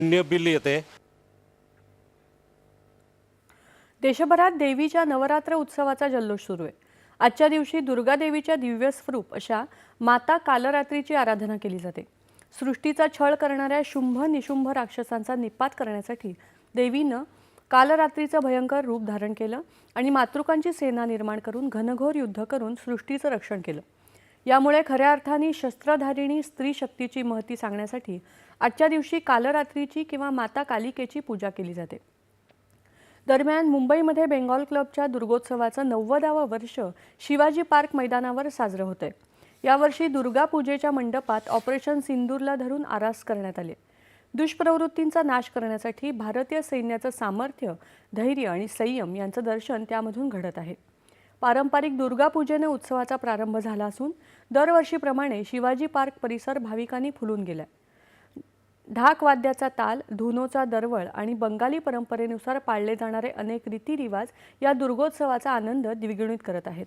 Bill येते। देशभरात देवीच्या नवरात्र उत्सवाचा जल्लोष सुरू आहे। आजच्या दिवशी दुर्गा देवीच्या दिव्य स्वरूप अशा माता कालरात्रीची आराधना केली जाते। सृष्टीचा छळ करणाऱ्या शुंभ निशुंभ राक्षसांचा निपात करण्यासाठी देवीनं कालरात्रीचं भयंकर रूप धारण केलं आणि मातृकांची सेना निर्माण करून घनघोर युद्ध करून सृष्टीचं रक्षण केलं। यामुळे खऱ्या अर्थाने शस्त्रधारिणी स्त्री शक्तीची महती सांगण्यासाठी आजच्या दिवशी कालरात्रीची किंवा माता कालिकेची पूजा केली जाते। दरम्यान मुंबईमध्ये बेंगॉल क्लबच्या दुर्गोत्सवाचं 90वे वर्ष शिवाजी पार्क मैदानावर साजरं होतंय। यावर्षी दुर्गा पूजेच्या मंडपात ऑपरेशन सिंदूरला धरून आरास करण्यात आले। दुष्प्रवृत्तींचा नाश करण्यासाठी भारतीय सैन्याचं सामर्थ्य, धैर्य आणि संयम यांचं दर्शन त्यामधून घडत आहे। पारंपरिक दुर्गा पूजेने उत्सवाचा प्रारंभ झाला असून दरवर्षीप्रमाणे शिवाजी पार्क परिसर भाविकांनी फुलून गेलाय। ढाक वाद्याचा ताल, धुनोचा दरवळ आणि बंगाली परंपरेनुसार पाळले जाणारे अनेक रीतिरिवाज या दुर्गोत्सवाचा आनंद द्विगुणित करत आहेत।